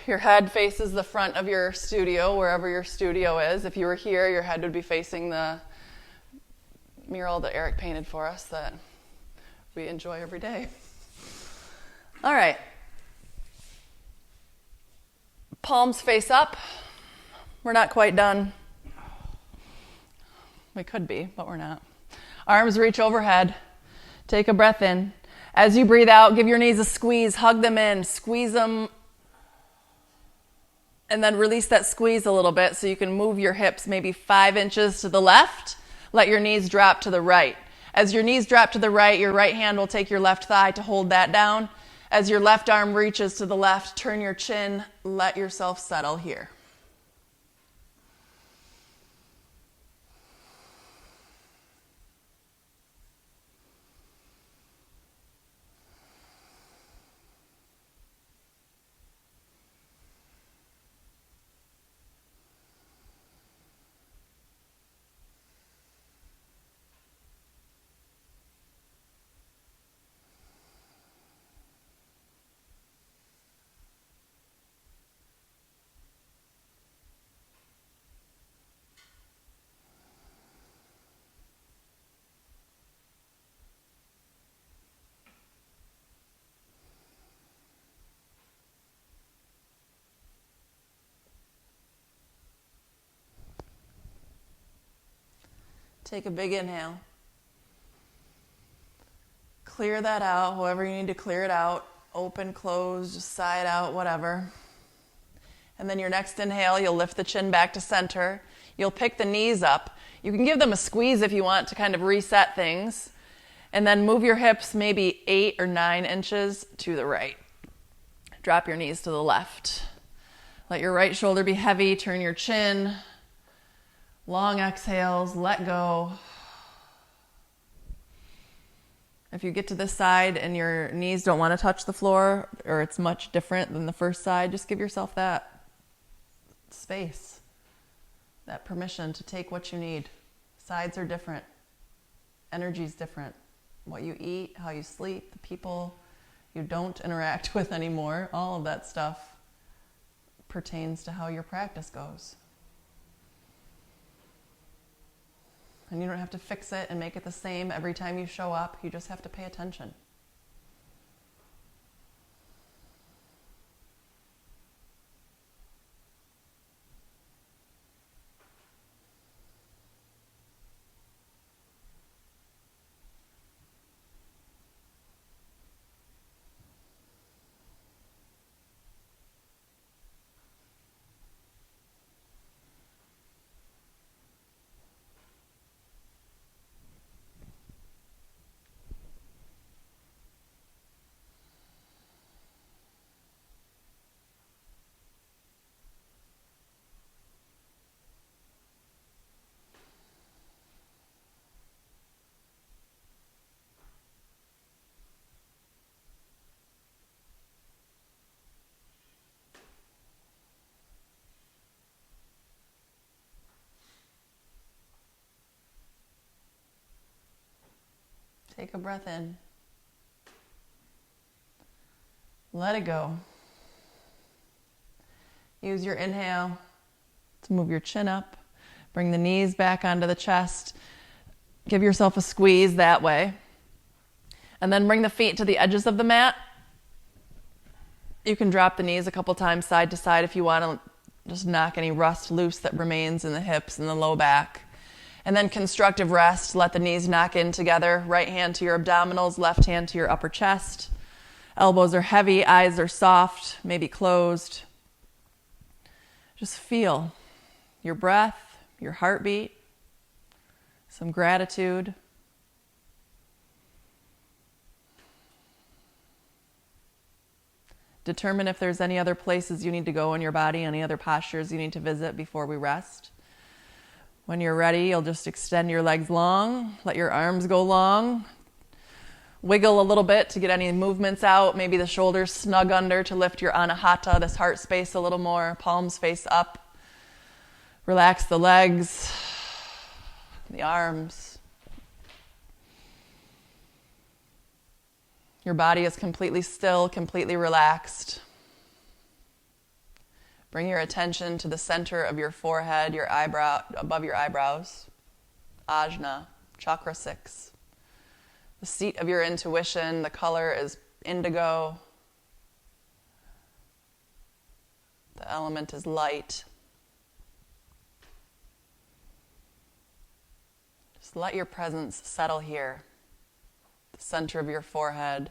Your head faces the front of your studio, wherever your studio is. If you were here, your head would be facing the mural that Eric painted for us that we enjoy every day. All right. Palms face up. We're not quite done. We could be, but we're not. Arms reach overhead. Take a breath in. As you breathe out, give your knees a squeeze. Hug them in. Squeeze them. And then release that squeeze a little bit so you can move your hips maybe 5 inches to the left. Let your knees drop to the right. As your knees drop to the right, your right hand will take your left thigh to hold that down. As your left arm reaches to the left, turn your chin. Let yourself settle here. Take a big inhale. Clear that out, however you need to clear it out. Open, close, just sigh it out, whatever. And then your next inhale, you'll lift the chin back to center. You'll pick the knees up. You can give them a squeeze if you want to kind of reset things. And then move your hips maybe 8 or 9 inches to the right. Drop your knees to the left. Let your right shoulder be heavy. Turn your chin. Long exhales. Let go. If you get to this side and your knees don't want to touch the floor, or it's much different than the first side, just give yourself that space, that permission to take what you need. Sides are different. Energy's different. What you eat, how you sleep, the people you don't interact with anymore, all of that stuff pertains to how your practice goes. And you don't have to fix it and make it the same every time you show up. You just have to pay attention. Take a breath in. Let it go. Use your inhale to move your chin up. Bring the knees back onto the chest. Give yourself a squeeze that way. And then bring the feet to the edges of the mat. You can drop the knees a couple times side to side if you want to just knock any rust loose that remains in the hips and the low back. And then constructive rest. Let the knees knock in together. Right hand to your abdominals, left hand to your upper chest. Elbows are heavy, eyes are soft, maybe closed. Just feel your breath, your heartbeat, some gratitude. Determine if there's any other places you need to go in your body, any other postures you need to visit before we rest. When you're ready, you'll just extend your legs long, let your arms go long, wiggle a little bit to get any movements out, maybe the shoulders snug under to lift your anahata, this heart space a little more, palms face up. Relax the legs, the arms. Your body is completely still, completely relaxed. Bring your attention to the center of your forehead, your eyebrow, above your eyebrows. Ajna, chakra 6. The seat of your intuition, the color is indigo. The element is light. Just let your presence settle here. The center of your forehead,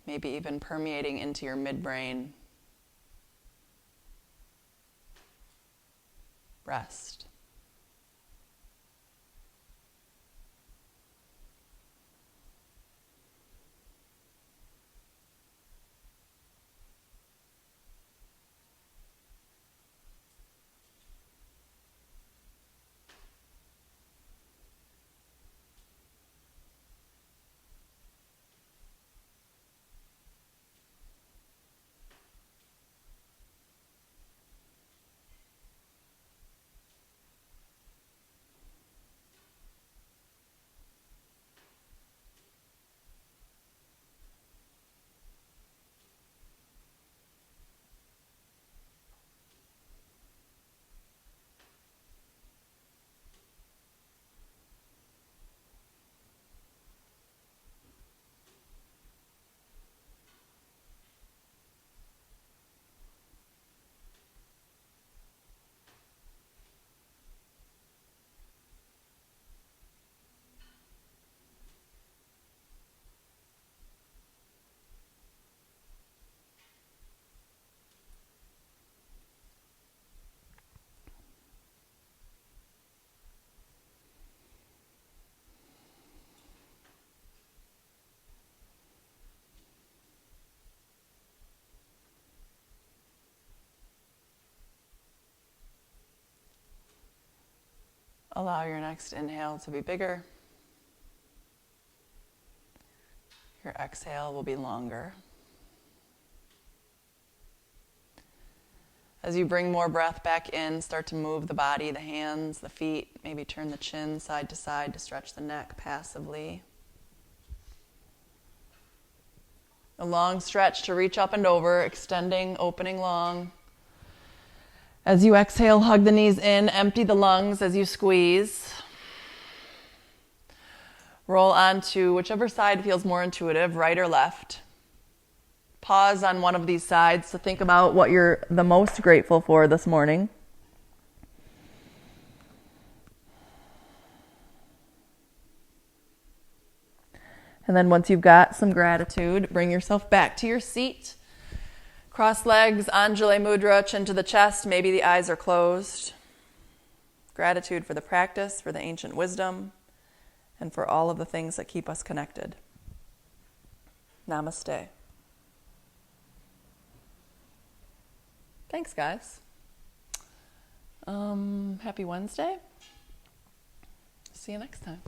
maybe even permeating into your midbrain. Rest. Allow your next inhale to be bigger. Your exhale will be longer. As you bring more breath back in, start to move the body, the hands, the feet. Maybe turn the chin side to side to stretch the neck passively. A long stretch to reach up and over, extending, opening long. As you exhale, hug the knees in, empty the lungs as you squeeze. Roll onto whichever side feels more intuitive, right or left. Pause on one of these sides to think about what you're the most grateful for this morning. And then once you've got some gratitude, bring yourself back to your seat. Cross legs, Anjali Mudra, chin to the chest. Maybe the eyes are closed. Gratitude for the practice, for the ancient wisdom, and for all of the things that keep us connected. Namaste. Thanks, guys. Happy Wednesday. See you next time.